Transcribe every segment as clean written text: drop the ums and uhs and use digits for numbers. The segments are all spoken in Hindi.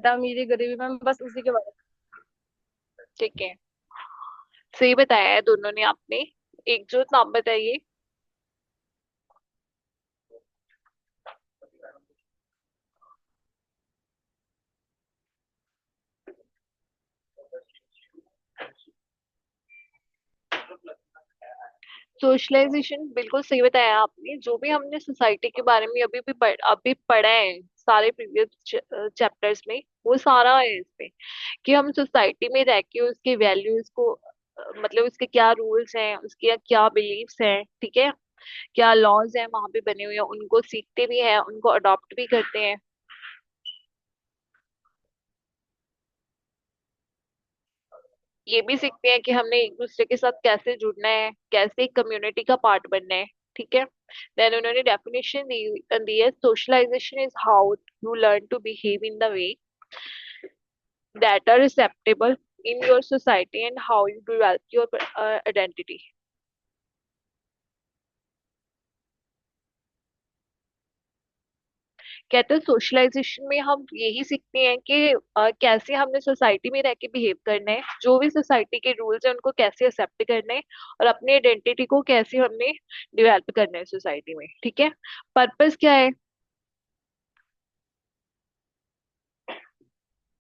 था, अमीरी गरीबी में बस उसी के बारे ठीक है, सही बताया है दोनों ने आपने। एकजुट नाम बताइए। सोशलाइजेशन बिल्कुल सही बताया आपने। जो भी हमने सोसाइटी के बारे में अभी पढ़ा है सारे प्रीवियस चैप्टर्स में, वो सारा है इसमें कि हम सोसाइटी में रह के उसके वैल्यूज को मतलब उसके क्या रूल्स हैं, उसके क्या बिलीव्स हैं, ठीक है, क्या लॉज हैं वहां पे बने हुए हैं, उनको सीखते भी हैं, उनको अडॉप्ट भी करते हैं। ये भी सीखते हैं कि हमने एक दूसरे के साथ कैसे जुड़ना है, कैसे एक कम्युनिटी का पार्ट बनना है, ठीक है। देन उन्होंने डेफिनेशन दी है, socialization is how you learn to behave in the way that are acceptable in your society and how you develop your identity। कहते हैं सोशलाइजेशन में हम यही सीखते हैं कि कैसे हमने सोसाइटी में रह के बिहेव करना है, जो भी सोसाइटी के रूल्स हैं उनको कैसे एक्सेप्ट करना है, और अपनी आइडेंटिटी को कैसे हमने डेवलप करना है सोसाइटी में, ठीक है। पर्पस क्या है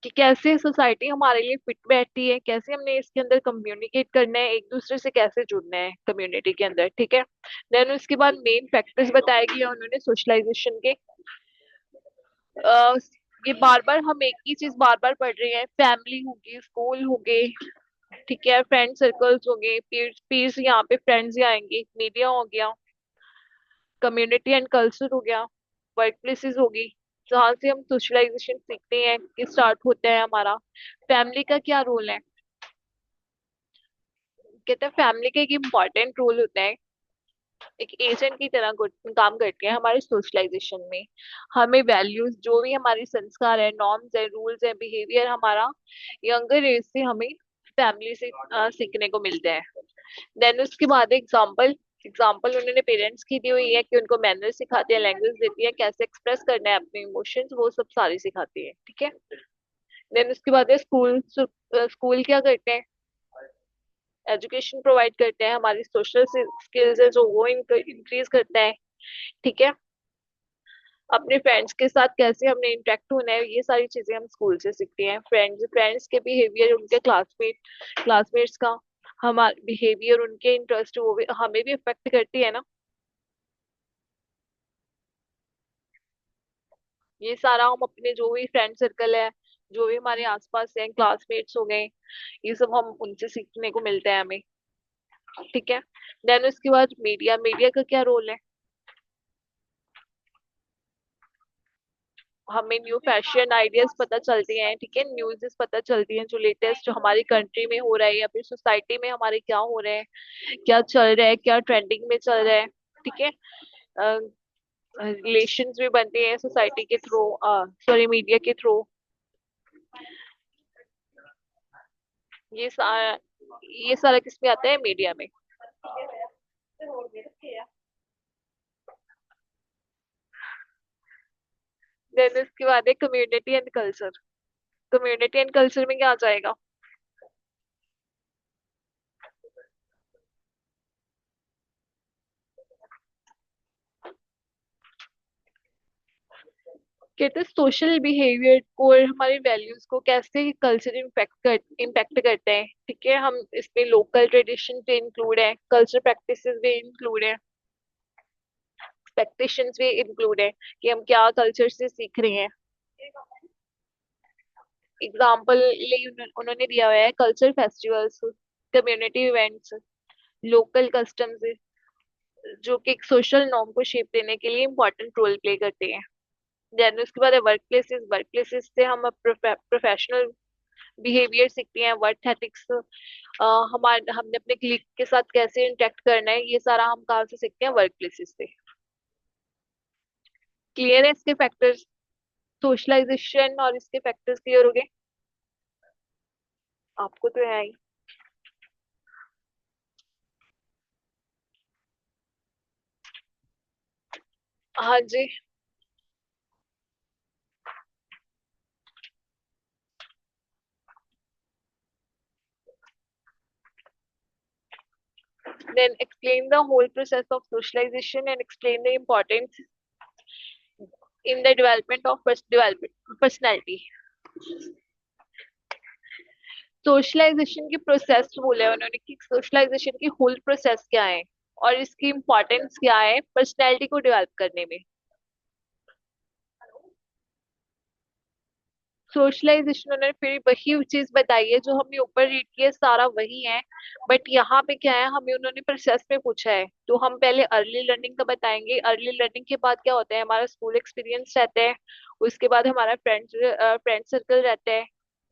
कि कैसे सोसाइटी हमारे लिए फिट बैठती है, कैसे हमने इसके अंदर कम्युनिकेट करना है, एक दूसरे से कैसे जुड़ना है कम्युनिटी के अंदर, ठीक है। देन उसके बाद मेन फैक्टर्स बताए गए हैं उन्होंने सोशलाइजेशन के। अ, ये बार बार हम एक ही चीज बार बार पढ़ रहे हैं, फैमिली होगी, स्कूल हो गए, ठीक है, फ्रेंड सर्कल्स हो गए, पीर्स पीर्स यहाँ पे फ्रेंड्स ही आएंगे, मीडिया हो गया, कम्युनिटी एंड कल्चर हो गया, वर्क प्लेसेस होगी, जहाँ से हम सोशलाइजेशन सीखते हैं कि स्टार्ट होता है हमारा। फैमिली का क्या रोल है, कहते हैं फैमिली का एक इम्पॉर्टेंट रोल होता है, एक एजेंट की तरह काम करती है हमारे सोशलाइजेशन में। हमें वैल्यूज, जो भी हमारे संस्कार है, नॉर्म्स है, रूल्स है, बिहेवियर हमारा यंगर एज से हमें फैमिली से सीखने को मिलते हैं। देन उसके बाद एग्जाम्पल एग्जाम्पल उन्होंने पेरेंट्स की दी हुई है कि उनको मैनर्स सिखाती है, लैंग्वेज देती है, कैसे एक्सप्रेस करना है अपने इमोशंस, वो सब सारी सिखाती है, ठीक है। देन उसके बाद है स्कूल। स्कूल क्या करते हैं, एजुकेशन प्रोवाइड करते हैं, हमारी सोशल स्किल्स है जो वो इंक्रीज करता है, ठीक है। अपने फ्रेंड्स के साथ कैसे हमने इंटरेक्ट होना है, ये सारी चीजें हम स्कूल से सीखते हैं। फ्रेंड्स फ्रेंड्स के बिहेवियर, उनके क्लासमेट्स का हमारे बिहेवियर, उनके इंटरेस्ट, वो भी हमें भी अफेक्ट करती है ना। ये सारा हम अपने जो भी फ्रेंड सर्कल है, जो भी हमारे आसपास हैं, क्लासमेट्स हो गए, ये सब हम उनसे सीखने को मिलता है हमें, ठीक है। देन उसके बाद मीडिया मीडिया का क्या रोल है, हमें न्यू फैशन आइडियाज पता चलती हैं, ठीक है, न्यूज़ पता चलती हैं, जो लेटेस्ट जो हमारी कंट्री में हो रहा है या फिर सोसाइटी में हमारे क्या हो रहा है, क्या चल रहा है, क्या ट्रेंडिंग में चल रहा है, ठीक है। रिलेशंस भी बनते हैं सोसाइटी के थ्रू, सॉरी मीडिया के थ्रू। ये सारा ये सारा किस में आता है, मीडिया में। देन इसके बाद है community and culture. Community and culture में क्या आ जाएगा, कहते हैं सोशल बिहेवियर को और हमारी वैल्यूज को कैसे कल्चर इम्पैक्ट करते हैं, ठीक है। हम इसमें लोकल ट्रेडिशन भी इंक्लूड है, कल्चर प्रैक्टिसेस भी इंक्लूड है, एक्सपेक्टेशंस भी इंक्लूड है कि हम क्या कल्चर से सीख रहे हैं। एग्जाम्पल उन्होंने दिया हुआ है, culture festivals, community events, local customs, जो कि एक सोशल नॉर्म को शेप देने के लिए इम्पोर्टेंट रोल प्ले करते हैं। देन उसके बाद है वर्क प्लेसेस से हम प्रोफेशनल बिहेवियर सीखते हैं, वर्क एथिक्स, हमारे हमने अपने क्लिक के साथ कैसे इंटरेक्ट करना है, ये सारा हम कहाँ से सीखते हैं, वर्क प्लेसेस से। क्लियर है इसके फैक्टर्स, सोशलाइजेशन और इसके फैक्टर्स क्लियर हो गए आपको तो है ही। हाँ जी। Then explain the whole process of socialization and explain the importance in the development of development personality. Socialization की प्रोसेस बोला है उन्होंने कि सोशलाइजेशन की होल प्रोसेस क्या है और इसकी इम्पोर्टेंस क्या है पर्सनैलिटी को डेवलप करने में। सोशलाइजेशन उन्होंने फिर वही चीज बताई है जो हमने ऊपर रीड किया सारा वही है, बट यहाँ पे क्या है हमें उन्होंने प्रोसेस में पूछा है। तो हम पहले अर्ली लर्निंग का बताएंगे, अर्ली लर्निंग के बाद क्या होता है हमारा स्कूल एक्सपीरियंस रहता है, उसके बाद हमारा फ्रेंड सर्कल रहता है,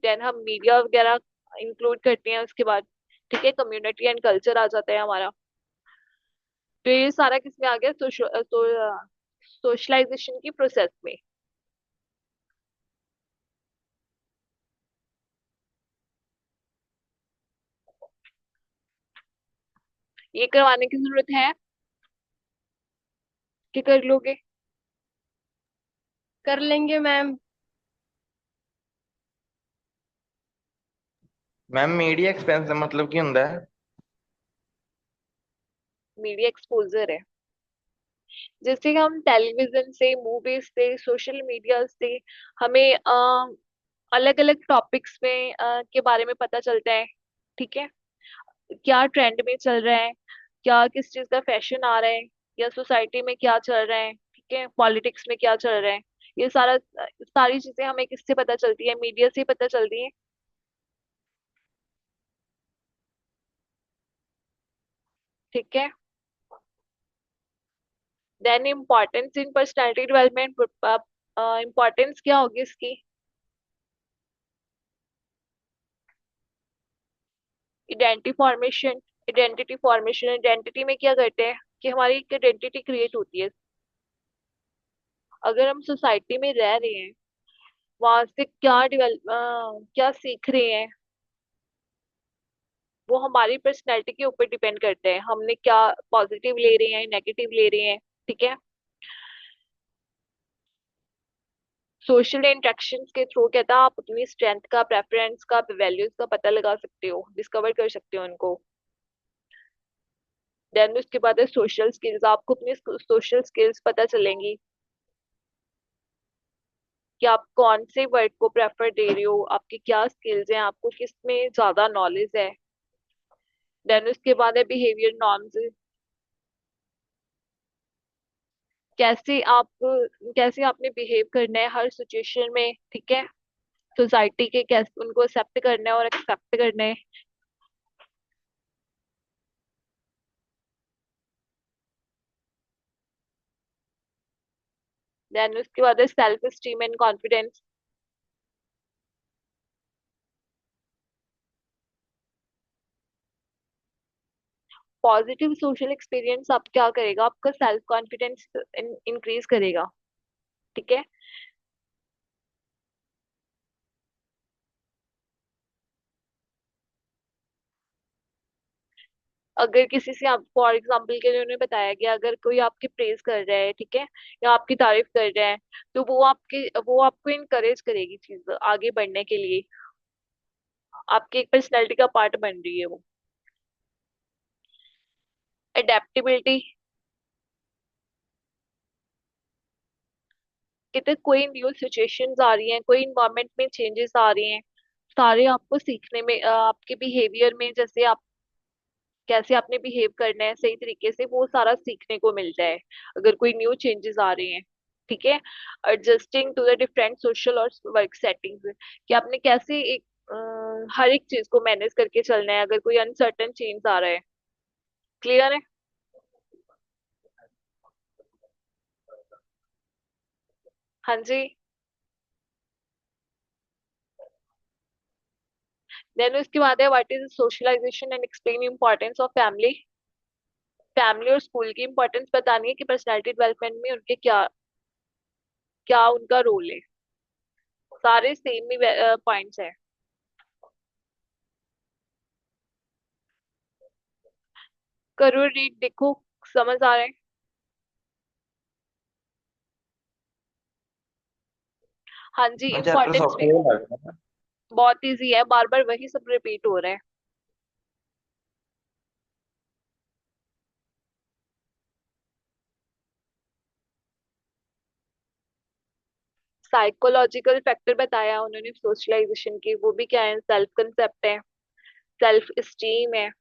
देन हम मीडिया वगैरह इंक्लूड करते हैं उसके बाद, ठीक है, कम्युनिटी एंड कल्चर आ जाता है हमारा। तो ये सारा किसमें आ गया, सोशलाइजेशन की प्रोसेस में। ये करवाने की जरूरत है कि कर लोगे? कर लेंगे मैम। मैम मीडिया एक्सपेंस मतलब की ਹੁੰਦਾ है? मीडिया एक्सपोजर है, जैसे हम टेलीविजन से, मूवीज से, सोशल मीडिया से हमें अलग अलग टॉपिक्स में के बारे में पता चलता है, ठीक है, क्या ट्रेंड में चल रहा है, क्या किस चीज का फैशन आ रहा है, या सोसाइटी में क्या चल रहा है, ठीक है, पॉलिटिक्स में क्या चल रहा है। ये सारी चीजें हमें किससे पता चलती है, मीडिया से ही पता चलती है, ठीक है। Then importance in personality development, importance क्या होगी इसकी? आइडेंटिटी फॉर्मेशन, आइडेंटिटी में क्या करते हैं कि हमारी एक आइडेंटिटी क्रिएट होती है। अगर हम सोसाइटी में रह रहे हैं, वहां से क्या सीख रहे हैं, वो हमारी पर्सनैलिटी के ऊपर डिपेंड करते हैं, हमने क्या पॉजिटिव ले रहे हैं नेगेटिव ले रहे हैं, ठीक है। सोशल इंटरेक्शंस के थ्रू कहता है आप अपनी स्ट्रेंथ का, प्रेफरेंस का, वैल्यूज का पता लगा सकते हो, डिस्कवर कर सकते हो उनको। देन उसके बाद है सोशल स्किल्स, आपको अपनी सोशल स्किल्स पता चलेंगी कि आप कौन से वर्क को प्रेफर दे रहे हो, आपकी क्या स्किल्स हैं, आपको किस में ज्यादा नॉलेज है। देन उसके बाद है बिहेवियर नॉर्म्स, कैसे आप कैसे आपने बिहेव करना है हर सिचुएशन में, ठीक है, सोसाइटी के कैसे उनको एक्सेप्ट करना है और एक्सेप्ट करना है। देन उसके बाद है self esteem and confidence, positive social experience आप क्या करेगा, आपका सेल्फ कॉन्फिडेंस इंक्रीज करेगा, ठीक है। अगर किसी से आप फॉर एग्जाम्पल के लिए उन्होंने बताया कि अगर कोई आपकी प्रेज कर रहा है, ठीक है, या आपकी तारीफ कर रहा है, तो वो आपको इनकरेज करेगी चीज आगे बढ़ने के लिए, आपकी एक पर्सनैलिटी का पार्ट बन रही है वो। अडेप्टेबिलिटी, कहते कोई न्यू सिचुएशंस आ रही हैं, कोई इन्वायरमेंट में चेंजेस आ रही हैं, सारे आपको सीखने में आपके बिहेवियर में, जैसे आप कैसे आपने बिहेव करना है सही तरीके से, वो सारा सीखने को मिलता है अगर कोई न्यू चेंजेस आ रहे हैं, ठीक है। Adjusting to the different social और वर्क सेटिंग्स, कि आपने कैसे एक हर एक चीज को मैनेज करके चलना है अगर कोई अनसर्टन चेंज आ रहा है। क्लियर है? हाँ जी। देन उसके बाद है what is socialization and explain importance of family, family और स्कूल की इंपॉर्टेंस बतानी है कि पर्सनालिटी डेवलपमेंट में उनके क्या क्या उनका रोल है। सारे सेम ही पॉइंट्स हैं। करो रीड, देखो समझ आ रहे हैं? हाँ जी, मैं चैप्टर इम्पोर्टेंस में सॉफ्टवेयर लग रहा है। बहुत इजी है, बार बार वही सब रिपीट हो रहा है। साइकोलॉजिकल फैक्टर बताया उन्होंने सोशलाइजेशन की, वो भी क्या है, सेल्फ कंसेप्ट है, सेल्फ स्टीम है,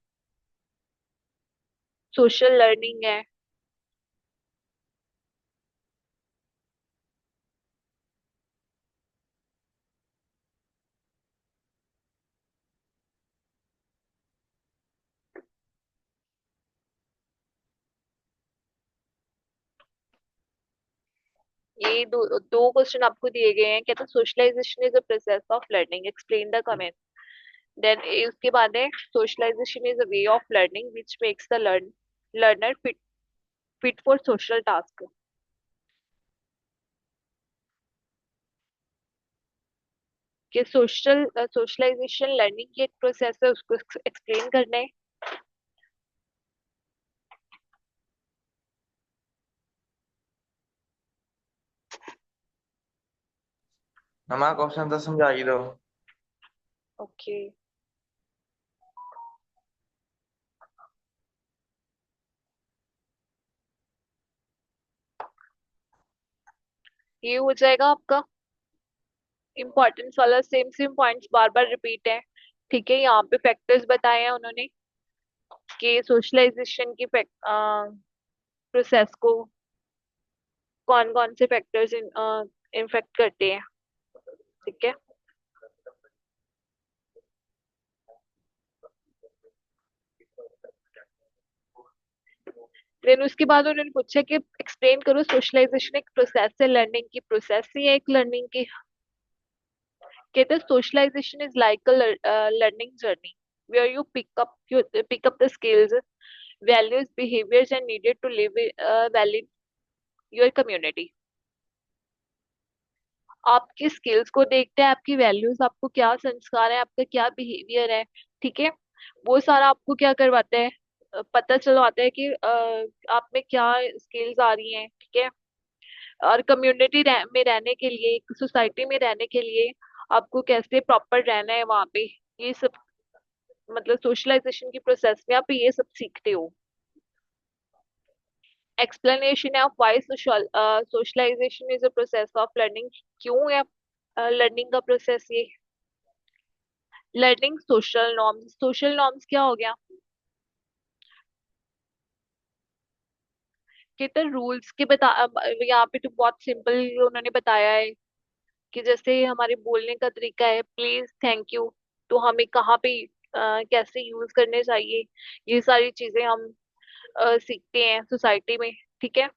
सोशल लर्निंग है। ये दो क्वेश्चन आपको दिए गए हैं, कहते हैं socialization is a process of learning, explain the comment. Then उसके बाद है socialization is a way of learning which makes the learner fit for social task. कि सोशलाइजेशन लर्निंग की एक प्रोसेस है, उसको एक्सप्लेन करना है। हमारा क्वेश्चन तो समझा ही दो। ओके, ये हो जाएगा आपका इम्पोर्टेंस वाला, सेम सेम पॉइंट्स बार बार रिपीट है। ठीक है, यहाँ पे फैक्टर्स बताए हैं उन्होंने कि सोशलाइजेशन की प्रोसेस को कौन कौन से फैक्टर्स इन्फेक्ट करते हैं। ठीक है, फिर उसके बाद उन्होंने पूछा कि एक्सप्लेन करो सोशलाइजेशन एक प्रोसेस है, लर्निंग की प्रोसेस ही है एक लर्निंग की। कहते हैं socialization is like a learning journey where you pick up the skills, values, behaviors and needed to live well in your community। आपकी स्किल्स को देखते हैं, आपकी वैल्यूज, आपको क्या संस्कार है, आपका क्या बिहेवियर है। ठीक है, वो सारा आपको क्या करवाता है, पता चलवाता है कि आप में क्या स्किल्स आ रही हैं। ठीक है, और कम्युनिटी में रहने के लिए, एक सोसाइटी में रहने के लिए आपको कैसे प्रॉपर रहना है वहां पे, ये सब मतलब सोशलाइजेशन की प्रोसेस में आप ये सब सीखते हो। Explanation of why socialization is a process of learning, क्यों है लर्निंग का प्रोसेस ये। Learning social norms, social norms क्या हो गया, कितने रूल्स के बता यहाँ पे तो बहुत सिंपल उन्होंने बताया है कि जैसे हमारे बोलने का तरीका है, प्लीज, थैंक यू, तो हमें कहाँ पे कैसे यूज करने चाहिए, ये सारी चीजें हम सीखते हैं सोसाइटी में। ठीक है,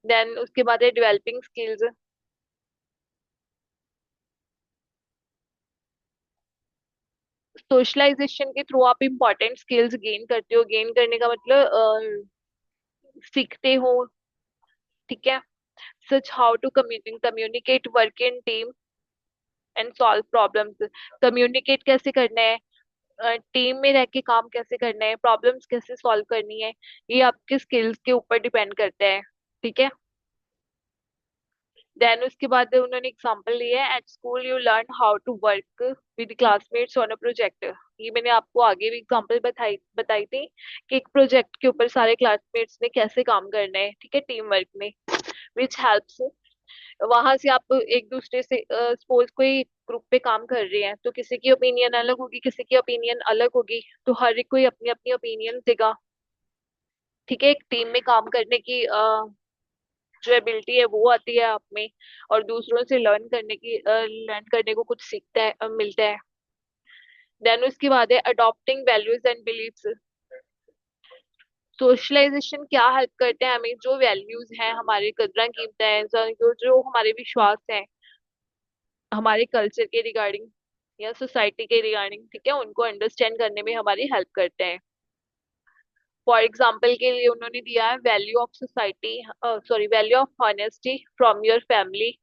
देन उसके बाद है डेवलपिंग स्किल्स। सोशलाइजेशन के थ्रू आप इंपॉर्टेंट स्किल्स गेन करते हो, गेन करने का मतलब सीखते हो। ठीक है, such how to communicate, work in team and solve problems. Communicate कैसे करना है, टीम में रह के काम कैसे करना है, प्रॉब्लम्स कैसे सॉल्व करनी है, ये आपके स्किल्स के ऊपर डिपेंड करता है। ठीक है, देन उसके बाद उन्होंने एग्जांपल लिया है, at school you learn how to work with classmates on a project. ये मैंने आपको आगे भी एग्जांपल बताई बताई थी कि एक प्रोजेक्ट के ऊपर सारे क्लासमेट्स ने कैसे काम करना है। ठीक है, टीम वर्क में, विच हेल्प्स। वहां से आप एक दूसरे से, सपोज कोई ग्रुप पे काम कर रहे हैं तो किसी की ओपिनियन अलग होगी, किसी की ओपिनियन अलग होगी, तो हर एक कोई अपनी अपनी ओपिनियन देगा। ठीक है, एक टीम में काम करने की जो एबिलिटी है वो आती है आप में, और दूसरों से लर्न करने को कुछ सीखता है, मिलता है। देन उसके बाद है adopting values and beliefs. Socialization क्या हेल्प करते हैं हमें, जो वैल्यूज हैं, हमारे कदर कीमतें हैं, जो जो हमारे विश्वास हैं हमारे कल्चर के रिगार्डिंग या सोसाइटी के रिगार्डिंग, ठीक है, उनको अंडरस्टैंड करने में हमारी हेल्प करते हैं। फॉर एग्जाम्पल के लिए उन्होंने दिया है value of society, sorry, value of honesty from your family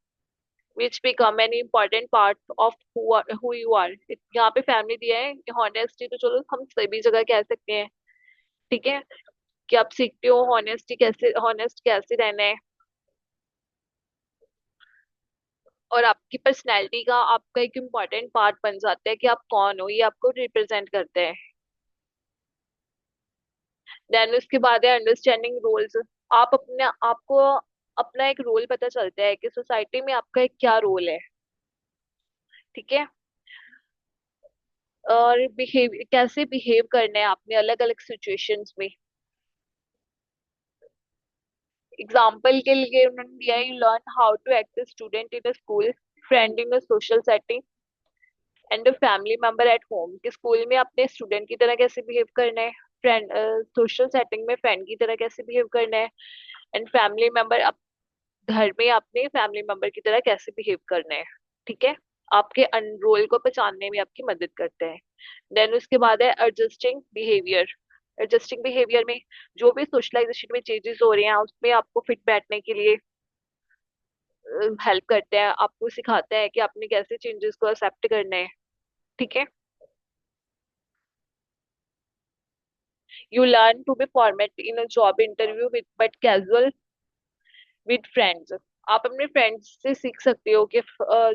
which become an important part of who you are. यहाँ पे फैमिली दिया है, हॉनेस्टी तो चलो हम सभी जगह कह सकते हैं। ठीक है, कि आप सीखते हो हॉनेस्ट कैसे रहना है, और आपकी पर्सनैलिटी का आपका एक इम्पॉर्टेंट पार्ट बन जाता है कि आप कौन हो, ये आपको रिप्रेजेंट करते हैं। देन उसके बाद है अंडरस्टैंडिंग रोल्स। आप अपने आप को अपना एक रोल पता चलता है कि सोसाइटी में आपका एक क्या रोल है। ठीक है। और बिहेव कैसे बिहेव करना है आपने अलग अलग सिचुएशंस में। एग्जाम्पल के लिए उन्होंने दिया है, you learn how to act student in a school, friend in a social setting and a family member at home. कि स्कूल में अपने स्टूडेंट की तरह कैसे बिहेव करना है, फ्रेंड सोशल सेटिंग में फ्रेंड की तरह कैसे बिहेव करना है, एंड फैमिली मेंबर घर में अपने फैमिली मेंबर की तरह कैसे बिहेव करना है। ठीक है। आपके रोल को पहचानने में आपकी मदद करते हैं। देन उसके बाद है एडजस्टिंग बिहेवियर। एडजस्टिंग बिहेवियर में जो भी सोशलाइजेशन में चेंजेस हो रहे हैं उसमें आपको फिट बैठने के लिए हेल्प करते हैं, आपको सिखाते हैं कि आपने कैसे चेंजेस को एक्सेप्ट करना है। ठीक है। You learn to be formal in a job interview with but casual with friends. आप अपने फ्रेंड्स से सीख सकते हो कि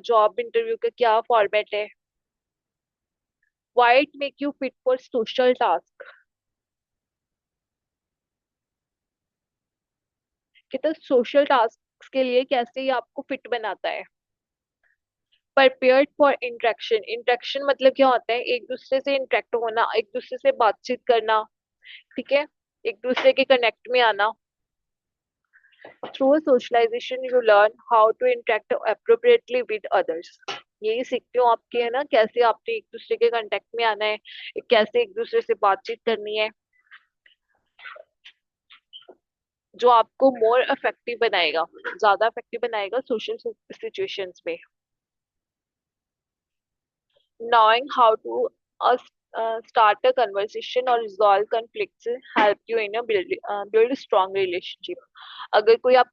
जॉब इंटरव्यू का क्या फॉर्मेट है। Why it make you fit for social task. कि तो सोशल टास्क के लिए कैसे ये आपको फिट बनाता है। Prepared for interaction. इंटरेक्शन मतलब क्या होता है, एक दूसरे से इंटरेक्ट होना, एक दूसरे से बातचीत करना। ठीक है। एक दूसरे के कनेक्ट में आना। Through socialization you learn how to interact appropriately with others. यही सीखते हो आपके, है ना, कैसे आपने एक दूसरे के कांटेक्ट में आना है, कैसे एक दूसरे से बातचीत करनी है, जो आपको मोर इफेक्टिव बनाएगा, ज्यादा इफेक्टिव बनाएगा सोशल सिचुएशंस में। Knowing how to start a conversation or resolve conflicts help you in a build a strong relationship. अगर कोई आप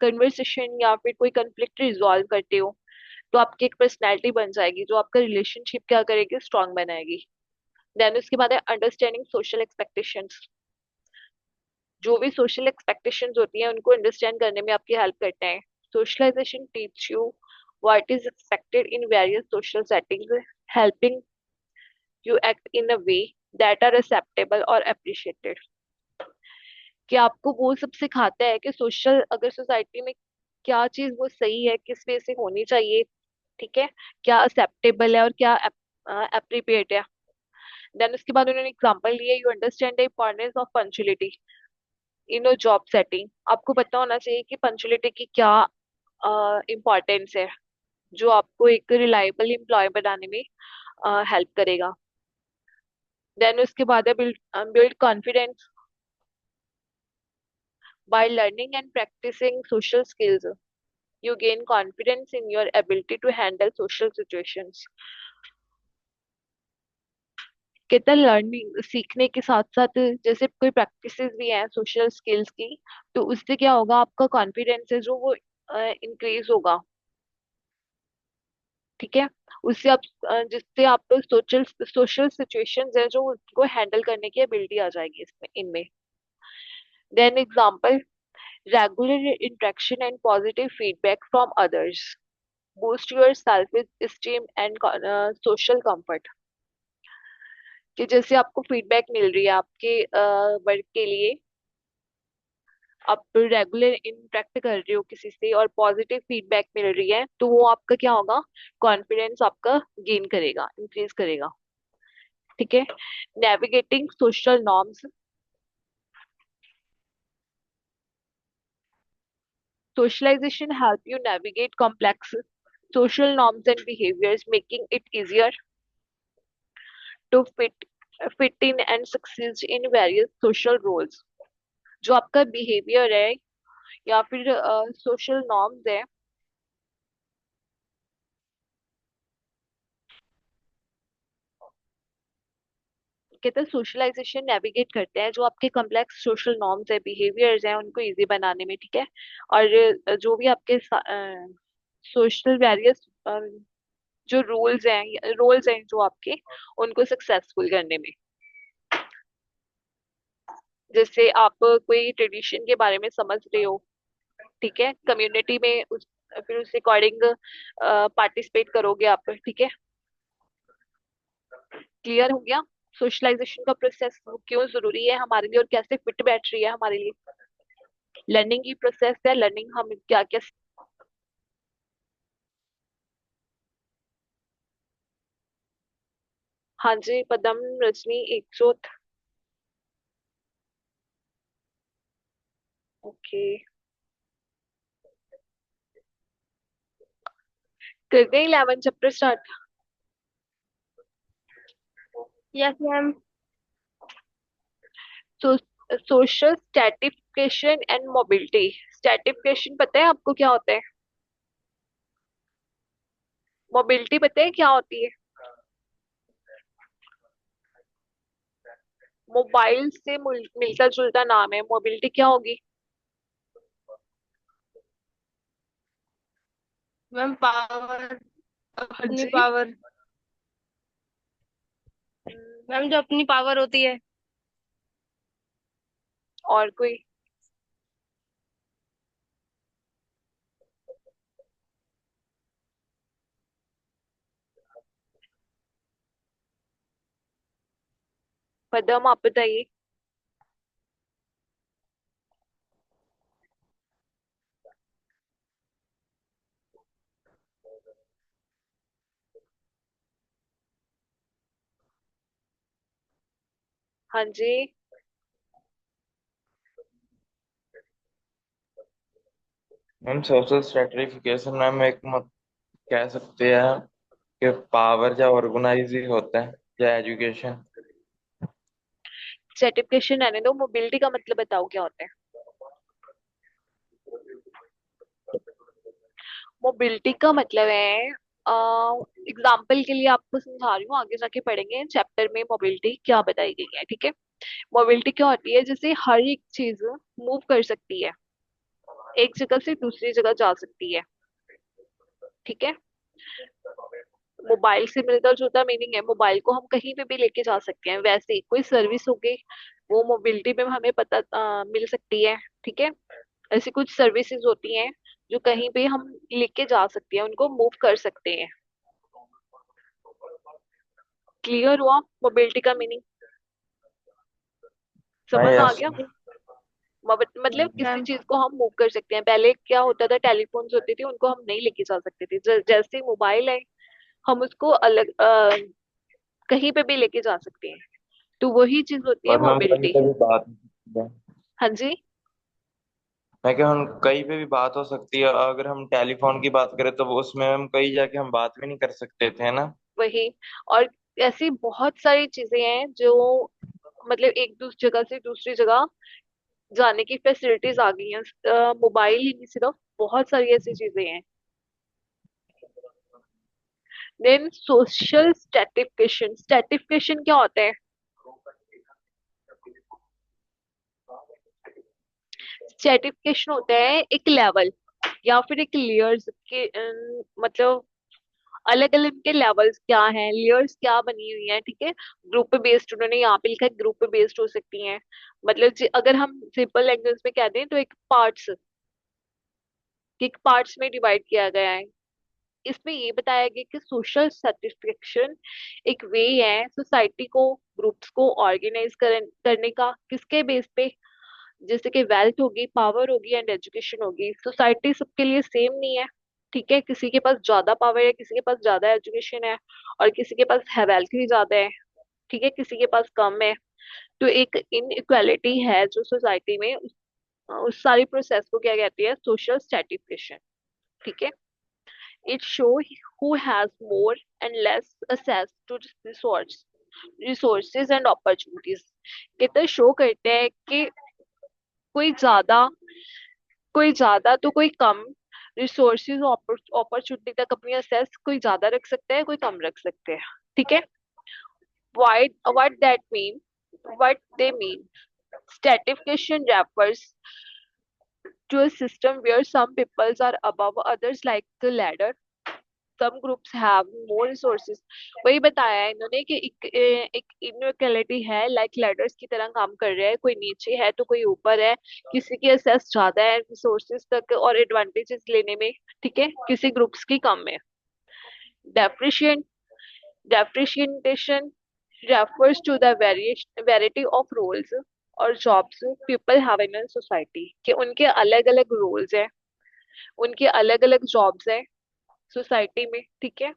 कन्वर्सेशन या फिर कोई कंफ्लिक्ट रिजॉल्व करते हो तो आपकी एक पर्सनैलिटी बन जाएगी जो आपका रिलेशनशिप क्या करेगी, स्ट्रांग बनाएगी। देन उसके बाद है अंडरस्टैंडिंग सोशल एक्सपेक्टेशंस। जो भी सोशल एक्सपेक्टेशंस होती हैं उनको अंडरस्टैंड करने में आपकी हेल्प करते हैं। Socialization teach you what is expected in various social settings, helping you act in a way that are acceptable or appreciated। कि आपको वो सब सिखाता है कि सोशल अगर सोसाइटी में क्या चीज वो सही है, किस वे से होनी चाहिए। ठीक है। क्या एक्सेप्टेबल है और क्या अप्रोप्रिएट है। देन उसके बाद उन्होंने एग्जांपल लिए, you understand the importance of punctuality in a job setting. आपको पता होना चाहिए कि पंचुअलिटी की क्या इम्पोर्टेंस है, जो आपको एक रिलायबल एम्प्लॉय बनाने में हेल्प करेगा। देन उसके बाद है build confidence by learning and practicing social skills. You gain confidence in your ability to handle social situations. कहता लर्निंग सीखने के साथ साथ जैसे कोई प्रैक्टिसेस भी हैं सोशल स्किल्स की, तो उससे क्या होगा, आपका कॉन्फिडेंस है जो वो इंक्रीज होगा। ठीक है। उससे आप जिससे आप सोशल सोशल सिचुएशंस है जो उनको हैंडल करने की एबिलिटी आ जाएगी इसमें इनमें। Then example, regular interaction and positive feedback from others boost your self esteem and social comfort। कि जैसे आपको फीडबैक मिल रही है आपके वर्क के लिए, आप रेगुलर इंटरेक्ट कर रहे हो किसी से और पॉजिटिव फीडबैक मिल रही है, तो वो आपका क्या होगा, कॉन्फिडेंस आपका गेन करेगा, इंक्रीज करेगा। ठीक है। Navigating social norms. Socialization help you navigate complex social norms and behaviors, making it easier to fit in and succeed in various social roles। जो आपका बिहेवियर है या फिर सोशल नॉर्म्स है, कहते हैं सोशलाइजेशन नेविगेट करते हैं जो आपके कॉम्प्लेक्स सोशल नॉर्म्स है, बिहेवियर्स हैं, उनको इजी बनाने में। ठीक है। और जो भी आपके सोशल वेरियस जो रोल्स हैं जो आपके, उनको सक्सेसफुल करने में। जैसे आप कोई ट्रेडिशन के बारे में समझ रहे हो, ठीक है, कम्युनिटी में फिर उस अकॉर्डिंग पार्टिसिपेट करोगे आप। ठीक है। क्लियर हो गया सोशलाइजेशन का प्रोसेस क्यों जरूरी है हमारे लिए और कैसे फिट बैठ रही है हमारे लिए। लर्निंग की प्रोसेस है, लर्निंग हम क्या क्या। हाँ जी, पदम, रजनी, एकजोत। ओके, करते हैं 11 चैप्टर स्टार्ट। Yes ma'am. तो social stratification and mobility. Stratification पता है आपको क्या होता है? मोबिलिटी पता है क्या होती है? मोबाइल से मिलता जुलता नाम है, मोबिलिटी क्या होगी? मैम पावर, हाँ अपनी जी। पावर। मैम जो अपनी पावर होती है। और कोई? पदम, आप बताइए। हाँ जी। मैम सोशल स्ट्रेटिफिकेशन मैम एक मत कह सकते हैं कि पावर या ऑर्गेनाइज ही होता है या एजुकेशन। सर्टिफिकेशन रहने दो, मोबिलिटी का मतलब बताओ क्या होता है? मोबिलिटी का मतलब है, एग्जाम्पल के लिए आपको समझा रही हूँ, आगे जाके पढ़ेंगे चैप्टर में मोबिलिटी क्या बताई गई है, ठीक है। मोबिलिटी क्या होती है? जैसे हर एक चीज मूव कर सकती है, एक जगह से दूसरी जगह जा सकती है, ठीक है। मोबाइल से मिलता जुलता मीनिंग है, मोबाइल को हम कहीं पे भी लेके जा सकते हैं, वैसे ही कोई सर्विस हो गई, वो मोबिलिटी में हमें पता मिल सकती है, ठीक है। ऐसी कुछ सर्विसेज होती हैं जो कहीं पे हम लेके जा सकते हैं, उनको मूव कर सकते हैं। क्लियर हुआ मोबिलिटी का मीनिंग? हाँ समझ आ यस। गया? मतलब किसी मैम चीज को हम मूव कर सकते हैं। पहले क्या होता था, टेलीफोन्स होते थे, उनको हम नहीं लेके जा सकते थे। जैसे मोबाइल है, हम उसको अलग कहीं पे भी लेके जा सकते हैं। तो वही चीज होती है और मैम कहीं मोबिलिटी। पे भी बात हो सकती है। हाँ जी। मैं क्या हम कहीं पे भी बात हो सकती है, अगर हम टेलीफोन की बात करें तो वो उसमें हम कहीं जाके हम बात भी नहीं कर सकते थे ना। वही। और ऐसी बहुत सारी चीजें हैं जो मतलब एक दूसरी जगह से दूसरी जगह जाने की फैसिलिटीज आ गई हैं, मोबाइल ही नहीं सिर्फ, बहुत सारी ऐसी चीजें हैं। Then social stratification. स्ट्रेटिफिकेशन क्या होता है? स्ट्रेटिफिकेशन होता है एक लेवल या फिर एक लेयर्स के, मतलब अलग अलग के लेवल्स क्या हैं, लेयर्स क्या बनी हुई हैं, ठीक है। ग्रुप बेस्ड, उन्होंने यहाँ पे लिखा है ग्रुप बेस्ड हो सकती हैं। मतलब अगर हम सिंपल लैंग्वेज में कह दें तो एक पार्ट्स में डिवाइड किया गया है। इसमें ये बताया गया कि सोशल सेटिस्फेक्शन एक वे है सोसाइटी को, ग्रुप्स को ऑर्गेनाइज करने का, किसके बेस पे? जैसे कि वेल्थ होगी, पावर होगी एंड एजुकेशन होगी। सोसाइटी सबके लिए सेम नहीं है, ठीक है। किसी के पास ज्यादा पावर है, किसी के पास ज्यादा एजुकेशन है, और किसी के पास है वेल्थ भी ज्यादा है, ठीक है, किसी के पास कम है। तो एक इनइक्वालिटी है जो सोसाइटी में, उस सारी प्रोसेस को क्या कहती है? सोशल स्ट्रेटिफिकेशन, ठीक है। It show who has more and less access to resources and opportunities। कितना शो करते हैं कि कोई ज्यादा, कोई ज्यादा तो कोई कम रिसोर्सेज, अपॉर्चुनिटी तक अपनी access कोई ज्यादा रख सकता है, कोई कम रख सकते हैं, ठीक है। why what that mean, what they mean? Stratification refers to a system where some peoples are above others like the ladder, some groups have more resources। वही बताया है इन्होंने कि एक इनइक्वालिटी है, लाइक लैडर्स की तरह काम कर रहा है, कोई नीचे है तो कोई ऊपर है, किसी की एक्सेस ज्यादा है रिसोर्सेज तक और एडवांटेजेस लेने में, ठीक है, किसी ग्रुप्स की कम है। Depreciate Depreciation refers to the variety of roles और jobs people have in society, कि उनके अलग अलग रोल्स हैं, उनके अलग अलग जॉब्स हैं सोसाइटी में, ठीक है।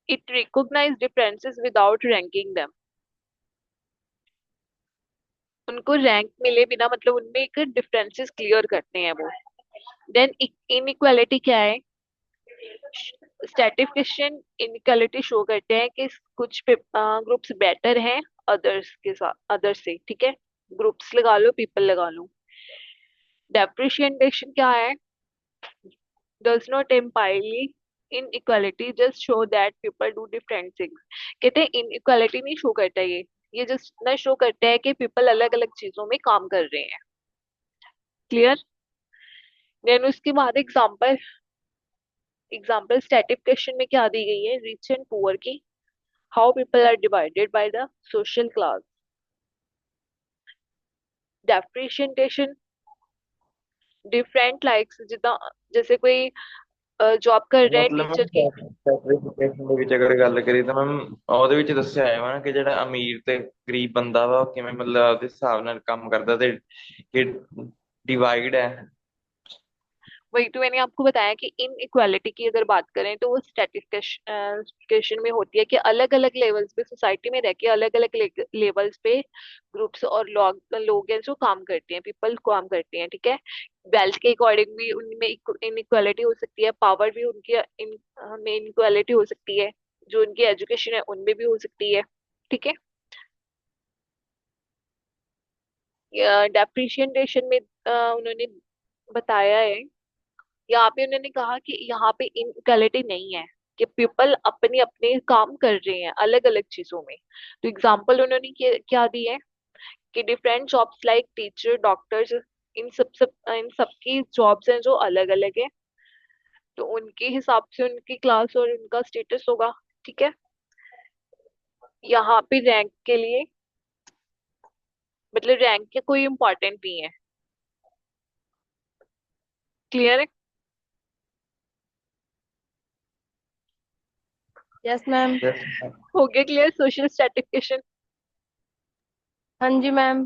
It recognize differences without ranking them, उनको रैंक मिले बिना, मतलब उनमें एक डिफरेंसेस क्लियर करते हैं वो। देन इनइक्वालिटी क्या है? स्ट्रैटिफिकेशन इनइक्वालिटी शो करते हैं कि कुछ ग्रुप्स बेटर हैं अदर्स के साथ, अदर्स से, ठीक है। ग्रुप्स लगा लो, पीपल लगा लो। डेप्रिशिएशन क्या है? Does not empirically inequality, just show that people do different things. कहते हैं इनइक्वालिटी नहीं शो करता ये जस्ट ना शो करता है कि पीपल अलग अलग चीजों में काम कर रहे हैं। क्लियर? देन उसके बाद एग्जांपल, स्टैटिफिकेशन में क्या दी गई है रिच एंड पुअर की? How people are divided by the social class. Depreciation different likes, जितना जैसे कोई जॉब कर रहा है मतलब टीचर की। ਮੈਂ ਸੈਟੀਫਿਕੇਸ਼ਨ ਦੇ ਵਿੱਚ ਅਗਰ ਗੱਲ ਕਰੀਏ ਤਾਂ ਮੈਮ ਉਹਦੇ ਵਿੱਚ ਦੱਸਿਆ ਹੋਇਆ ਵਾ ਨਾ ਕਿ ਜਿਹੜਾ ਅਮੀਰ ਤੇ ਗਰੀਬ ਬੰਦਾ ਵਾ ਉਹ ਕਿਵੇਂ ਮਤਲਬ ਆਪਦੇ ਹਿਸਾਬ ਨਾਲ ਕੰਮ करता ਤੇ ਕਿ डिवाइड है। वही तो मैंने आपको बताया कि इन इक्वालिटी की अगर बात करें तो वो स्टैटिस्टिकेशन में होती है कि अलग अलग लेवल्स पे सोसाइटी में रह के अलग अलग लेवल्स पे ग्रुप्स और लोग हैं जो काम करते हैं, पीपल काम करते हैं, ठीक है। वेल्थ के अकॉर्डिंग भी उनमें इन इक्वालिटी हो सकती है, पावर भी उनकी में इनइक्वालिटी हो सकती है, जो उनकी एजुकेशन है उनमें भी हो सकती है, ठीक है। डेप्रिशिएशन में उन्होंने बताया है, यहाँ पे उन्होंने कहा कि यहाँ पे इनइक्वालिटी नहीं है, कि पीपल अपने अपने काम कर रहे हैं अलग अलग चीजों में। तो एग्जाम्पल उन्होंने क्या दी है कि different jobs like teacher, doctors, इन सबकी जॉब्स हैं जो अलग अलग है, तो उनके हिसाब से उनकी क्लास और उनका स्टेटस होगा, ठीक है। यहाँ पे रैंक के लिए, मतलब रैंक के कोई इम्पोर्टेंट नहीं है। क्लियर है? Yes ma'am. हो गया क्लियर सोशल स्ट्रेटिफिकेशन? हाँ जी मैम।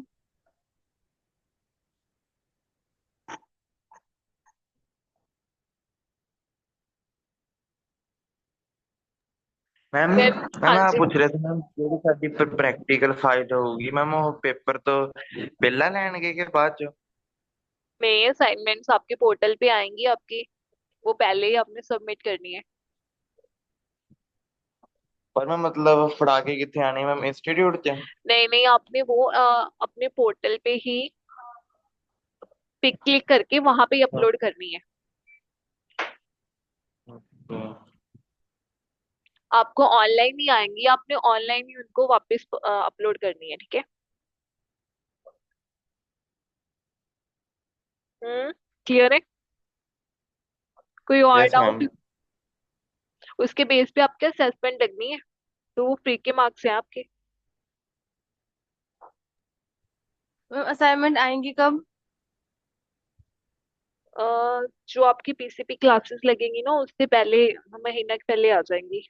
मैम देन मैम हाँ आप जी, पूछ रहे थे मैम ਜਿਹੜੀ ਸਾਡੀ ਪਰ ਪ੍ਰੈਕਟੀਕਲ ਫਾਈਲ ਹੋਊਗੀ ਮੈਮ ਉਹ ਪੇਪਰ ਤੋਂ ਪਹਿਲਾਂ ਲੈਣਗੇ ਕਿ ਬਾਅਦ ਚ। नई असाइनमेंट्स आपके पोर्टल पे आएंगी आपकी, वो पहले ही आपने सबमिट करनी है। पर मैं मतलब फड़ा के कितने आनी मैम इंस्टीट्यूट च। नहीं नहीं, आपने वो अपने पोर्टल पे ही पिक क्लिक करके वहां पे ही अपलोड करनी है। आपको ऑनलाइन ही आएंगी, आपने ऑनलाइन ही उनको वापस अपलोड करनी है, ठीक है। क्लियर है? कोई और यस मैम। डाउट? उसके बेस पे आपके असेसमेंट लगनी है, तो वो फ्री के मार्क्स हैं आपके। मैम असाइनमेंट आएंगी कब? जो आपकी पीसीपी क्लासेस लगेंगी ना उससे पहले, महीना के पहले आ जाएंगी।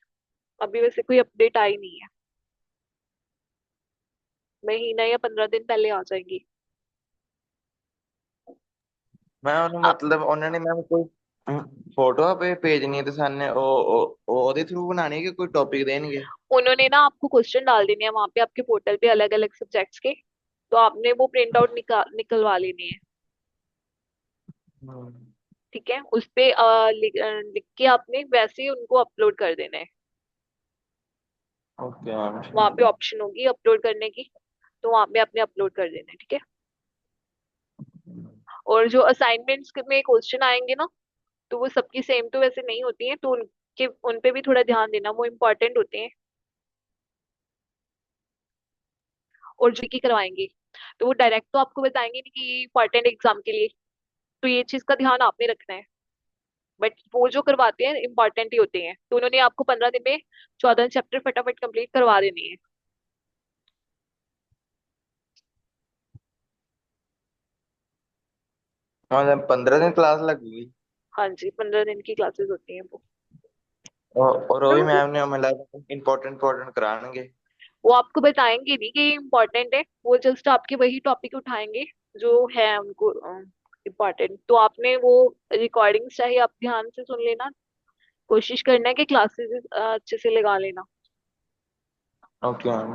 अभी वैसे कोई अपडेट आई नहीं है, महीना या 15 दिन पहले आ जाएंगी। मैं ਉਹਨੂੰ ਮਤਲਬ ਉਹਨਾਂ ਨੇ ਮੈਮ ਕੋਈ ਫੋਟੋ ਭੇਜਣੀ ਤੇ ਸਾਨੇ ਉਹ ਉਹਦੇ ਥਰੂ ਬਣਾਣੀ ਹੈ ਕਿ ਕੋਈ ਟੌਪਿਕ ਦੇਣਗੇ। उन्होंने ना आपको क्वेश्चन डाल देने हैं वहां पे आपके पोर्टल पे अलग अलग सब्जेक्ट्स के, तो आपने वो प्रिंट आउट निकलवा लेने हैं, हम्म। ठीक है। उस पे लिख के आपने वैसे ही उनको अपलोड कर देना है। ओके मैम वहां पे ठीक ऑप्शन होगी अपलोड करने की, तो वहां पे आपने अपलोड कर देना है, ठीक है। है। और जो असाइनमेंट्स में क्वेश्चन आएंगे ना, तो वो सबकी सेम तो वैसे नहीं होती है, तो उनके उन पे भी थोड़ा ध्यान देना, वो इम्पोर्टेंट होते हैं। और जो की करवाएंगे तो वो डायरेक्ट तो आपको बताएंगे नहीं कि इम्पोर्टेंट एग्जाम के लिए, तो ये चीज का ध्यान आपने रखना है। बट वो जो करवाते हैं इम्पोर्टेंट ही होते हैं, तो उन्होंने आपको 15 दिन में 14 चैप्टर फटाफट कंप्लीट करवा देने हैं। मतलब 15 दिन क्लास लगेगी। हाँ जी, 15 दिन की क्लासेस होती हैं वो। और वो भी मैम ने मतलब इम्पोर्टेंट इम्पोर्टेंट कराएंगे। वो आपको बताएंगे नहीं कि ये इम्पोर्टेंट है, वो जस्ट आपके वही टॉपिक उठाएंगे जो है उनको इम्पोर्टेंट। तो आपने वो रिकॉर्डिंग्स चाहे आप ध्यान से सुन लेना, कोशिश करना है कि क्लासेस अच्छे से लगा लेना। Okay ma'am.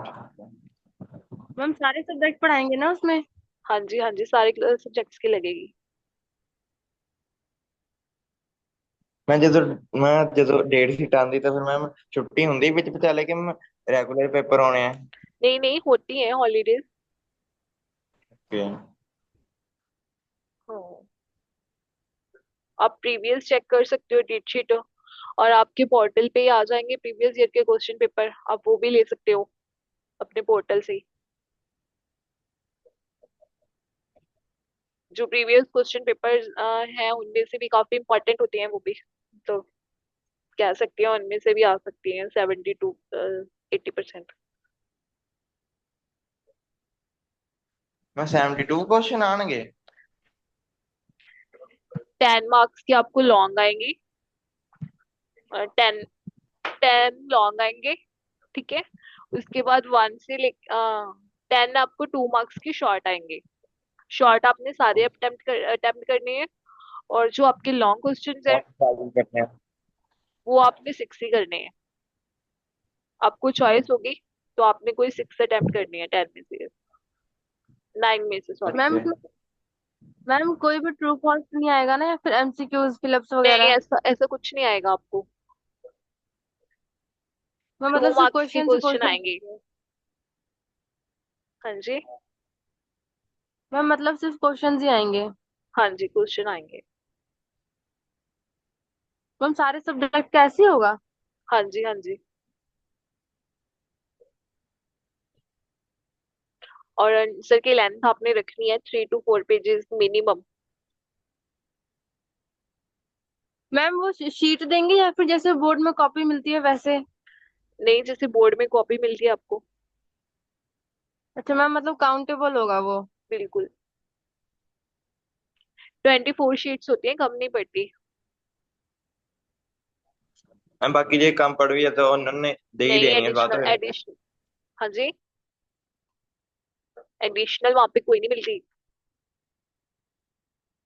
मैम सारे सब्जेक्ट पढ़ाएंगे ना उसमें? हाँ जी, हाँ जी, सारे सब्जेक्ट्स की लगेगी। ਮੈਂ ਜਦੋਂ ਮੈਂ ਜਦੋਂ ਡੇਟ ਸ਼ੀਟ ਆਉਂਦੀ ਤਾਂ ਫਿਰ ਮੈਮ ਛੁੱਟੀ ਹੁੰਦੀ ਵਿੱਚ ਵਿਚਾਲੇ ਕਿ ਰੈਗੂਲਰ ਪੇਪਰ ਆਉਣੇ ਆ? नहीं नहीं, होती है हॉलीडेज। ओके। आप प्रीवियस चेक कर सकते हो डेट शीट, और आपके पोर्टल पे ही आ जाएंगे प्रीवियस ईयर के क्वेश्चन पेपर, आप वो भी ले सकते हो अपने पोर्टल से ही। जो प्रीवियस क्वेश्चन पेपर हैं उनमें से भी काफी इंपॉर्टेंट होते हैं वो भी, तो कह सकते हैं उनमें से भी आ सकती हैं 70 to 80%। मैं 72 क्वेश्चन आएंगे? 10 मार्क्स की आपको लॉन्ग आएंगी, 10 लॉन्ग आएंगे, ठीक है। उसके बाद 10 आपको 2 मार्क्स की शॉर्ट आएंगे। शॉर्ट आपने सारे अटेम्प्ट करने हैं, और जो आपके लॉन्ग क्वेश्चंस है करते हैं। वो आपने 6 ही करने हैं। आपको चॉइस होगी, तो आपने कोई 6 अटेम्प्ट करनी है 10 में से, 9 में से, सॉरी। Ma'am okay. मैम कोई भी ट्रू फॉल्स नहीं आएगा ना, या फिर एमसीक्यूज फिलअप्स नहीं, वगैरह? ऐसा ऐसा कुछ नहीं आएगा आपको। मैं टू मतलब सिर्फ मार्क्स के क्वेश्चन से क्वेश्चन क्वेश्चन? आएंगे। हाँ जी। मैम मतलब सिर्फ क्वेश्चन ही आएंगे? हाँ जी, क्वेश्चन आएंगे। मैम सारे सब्जेक्ट कैसे होगा? हाँ जी, हाँ जी। और आंसर की लेंथ आपने रखनी है 3 to 4 पेजेस मिनिमम। मैम वो शीट देंगे या फिर जैसे बोर्ड में कॉपी मिलती है वैसे? नहीं, जैसे बोर्ड में कॉपी मिलती है आपको। अच्छा मैम मतलब काउंटेबल होगा वो? बिल्कुल। 24 शीट्स होती हैं, कम नहीं पड़ती। मैम बाकी जो काम पड़ भी है तो उन्होंने दे ही नहीं, देनी है बात एडिशनल में। एडिशनल। हाँ जी, एडिशनल वहां पे कोई नहीं मिलती।